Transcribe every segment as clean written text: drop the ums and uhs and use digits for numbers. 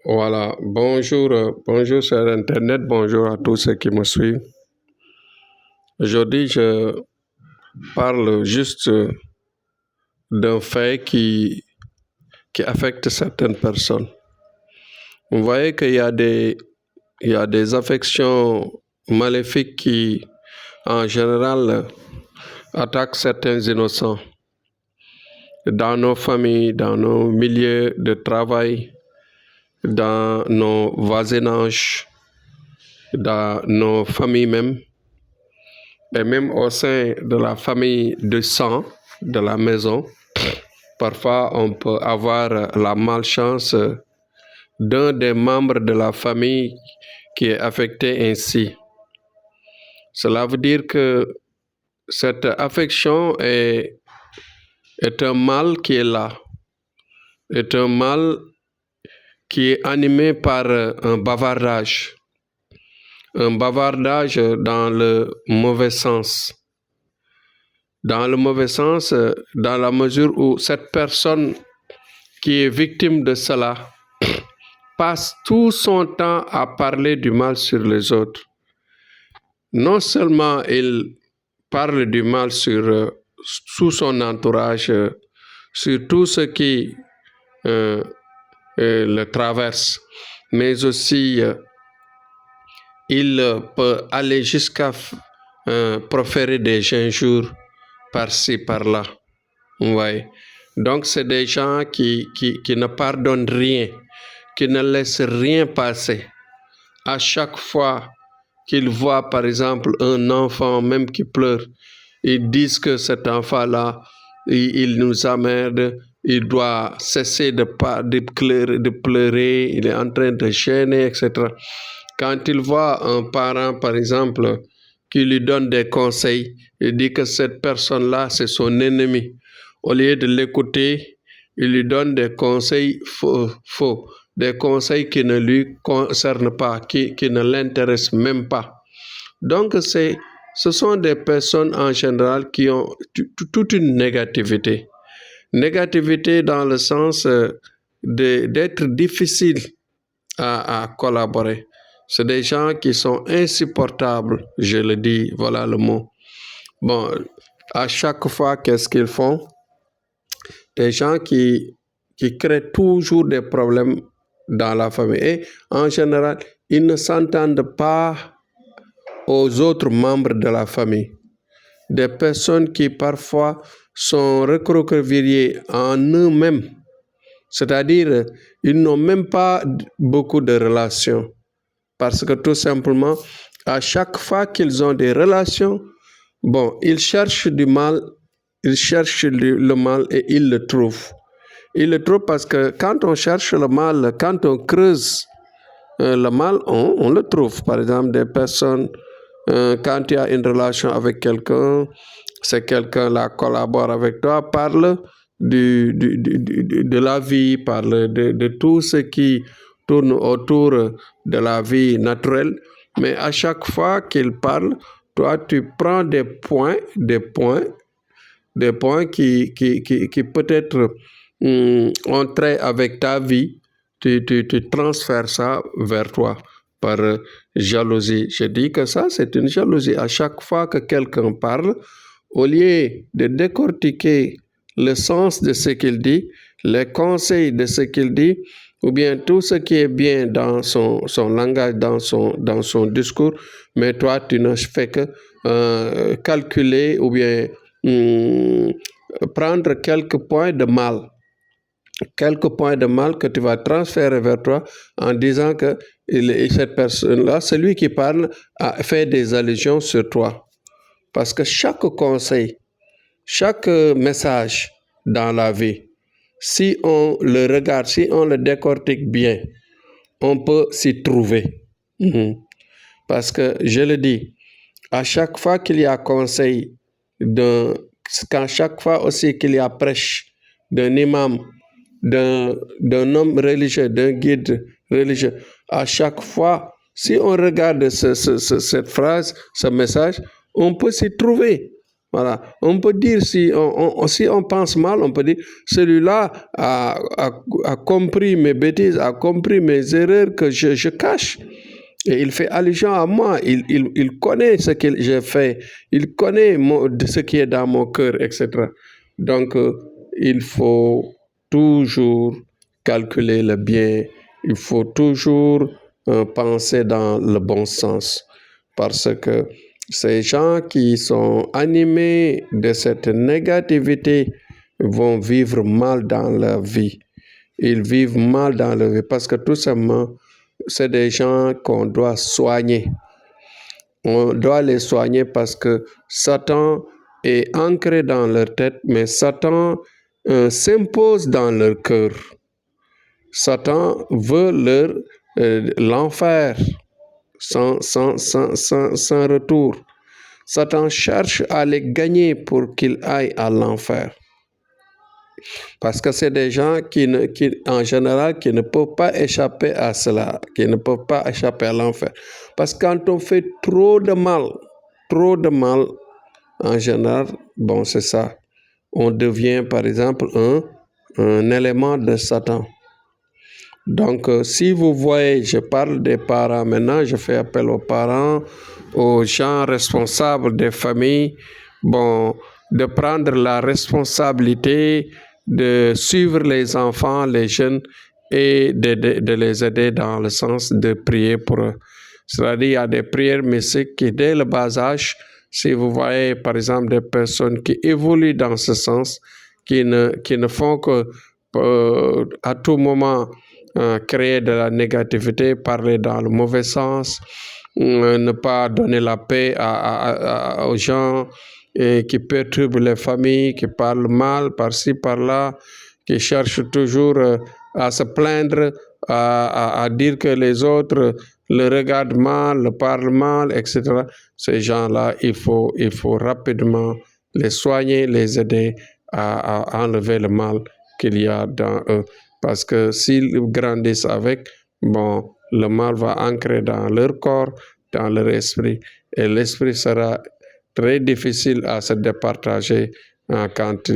Voilà, bonjour, bonjour sur Internet, bonjour à tous ceux qui me suivent. Aujourd'hui, je parle juste d'un fait qui affecte certaines personnes. Vous voyez qu'il y a des affections maléfiques qui, en général, attaquent certains innocents dans nos familles, dans nos milieux de travail, dans nos voisinages, dans nos familles même. Et même au sein de la famille de sang, de la maison, parfois on peut avoir la malchance d'un des membres de la famille qui est affecté ainsi. Cela veut dire que cette affection est un mal qui est là, est un mal qui est animé par un bavardage dans le mauvais sens. Dans le mauvais sens, dans la mesure où cette personne qui est victime de cela passe tout son temps à parler du mal sur les autres. Non seulement il parle du mal sur tout son entourage, sur tout ce qui le traverse, mais aussi il peut aller jusqu'à proférer des injures par-ci, par-là. Ouais. Donc, c'est des gens qui ne pardonnent rien, qui ne laissent rien passer. À chaque fois qu'ils voient, par exemple, un enfant même qui pleure, ils disent que cet enfant-là, il nous emmerde, il doit cesser de pleurer, il est en train de gêner, etc. Quand ils voient un parent, par exemple, qui lui donne des conseils, il dit que cette personne-là, c'est son ennemi. Au lieu de l'écouter, il lui donne des conseils faux, des conseils qui ne lui concernent pas, qui ne l'intéressent même pas. Donc, ce sont des personnes en général qui ont toute une négativité. Négativité dans le sens d'être difficile à collaborer. C'est des gens qui sont insupportables, je le dis, voilà le mot. Bon, à chaque fois, qu'est-ce qu'ils font? Des gens qui créent toujours des problèmes dans la famille. Et en général, ils ne s'entendent pas aux autres membres de la famille. Des personnes qui parfois sont recroquevillées en eux-mêmes. C'est-à-dire, ils n'ont même pas beaucoup de relations. Parce que tout simplement, à chaque fois qu'ils ont des relations, bon, ils cherchent du mal, ils cherchent le mal et ils le trouvent. Ils le trouvent parce que quand on cherche le mal, quand on creuse le mal, on le trouve. Par exemple, des personnes, quand tu as une relation avec quelqu'un, c'est quelqu'un-là collabore avec toi, parle de la vie, parle de tout ce qui tourne autour de la vie naturelle. Mais à chaque fois qu'il parle, toi, tu prends des points qui peut-être ont trait avec ta vie, tu transfères ça vers toi par jalousie. Je dis que ça, c'est une jalousie. À chaque fois que quelqu'un parle, au lieu de décortiquer le sens de ce qu'il dit, les conseils de ce qu'il dit, ou bien tout ce qui est bien dans son langage, dans son discours, mais toi, tu ne fais que calculer ou bien prendre quelques points de mal que tu vas transférer vers toi en disant que cette personne-là, celui qui parle, a fait des allusions sur toi. Parce que chaque conseil, chaque message dans la vie, si on le regarde, si on le décortique bien, on peut s'y trouver. Parce que, je le dis, à chaque fois qu'il y a conseil, à chaque fois aussi qu'il y a prêche d'un imam, d'un homme religieux, d'un guide religieux, à chaque fois, si on regarde cette phrase, ce message, on peut s'y trouver. Voilà. On peut dire, si on pense mal, on peut dire, celui-là a compris mes bêtises, a compris mes erreurs que je cache. Et il fait allusion à moi, il connaît ce que j'ai fait, il connaît ce qui est dans mon cœur, etc. Donc, il faut toujours calculer le bien, il faut toujours penser dans le bon sens, parce que ces gens qui sont animés de cette négativité vont vivre mal dans leur vie. Ils vivent mal dans leur vie parce que tout simplement, c'est des gens qu'on doit soigner. On doit les soigner parce que Satan est ancré dans leur tête, mais Satan s'impose dans leur cœur. Satan veut l'enfer sans retour. Satan cherche à les gagner pour qu'ils aillent à l'enfer. Parce que c'est des gens en général, qui ne peuvent pas échapper à cela, qui ne peuvent pas échapper à l'enfer. Parce que quand on fait trop de mal, en général, bon, c'est ça. On devient, par exemple, un élément de Satan. Donc, si vous voyez, je parle des parents maintenant, je fais appel aux parents, aux gens responsables des familles, bon, de prendre la responsabilité de suivre les enfants, les jeunes, et de les aider dans le sens de prier pour eux. C'est-à-dire, il y a des prières mystiques qui, dès le bas âge, si vous voyez, par exemple, des personnes qui évoluent dans ce sens, qui ne font que, à tout moment, créer de la négativité, parler dans le mauvais sens, ne pas donner la paix aux gens, et qui perturbent les familles, qui parlent mal par-ci, par-là, qui cherchent toujours à se plaindre, à dire que les autres le regardent mal, le parlent mal, etc. Ces gens-là, il faut rapidement les soigner, les aider à enlever le mal qu'il y a dans eux. Parce que s'ils grandissent avec, bon, le mal va ancrer dans leur corps, dans leur esprit, et l'esprit sera très difficile à se départager quand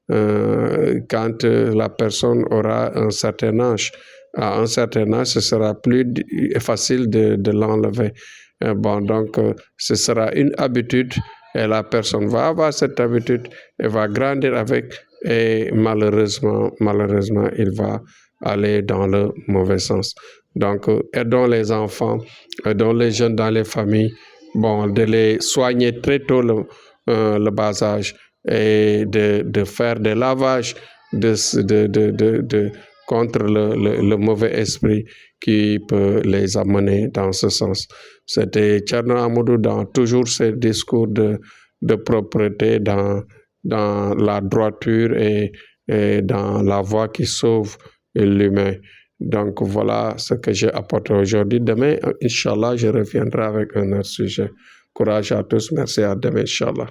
la personne aura un certain âge. À un certain âge, ce sera plus facile de l'enlever. Donc, ce sera une habitude, et la personne va avoir cette habitude, elle va grandir avec, et malheureusement, il va aller dans le mauvais sens. Donc, aidons les enfants, aidons les jeunes dans les familles, bon, de les soigner très tôt le bas âge, et de faire des lavages contre le mauvais esprit qui peut les amener dans ce sens. C'était Thierno Amadou dans toujours ces discours de propreté, dans la droiture, et dans la voie qui sauve l'humain. Donc voilà ce que j'ai apporté aujourd'hui. Demain, Inch'Allah, je reviendrai avec un autre sujet. Courage à tous. Merci, à demain, Inch'Allah.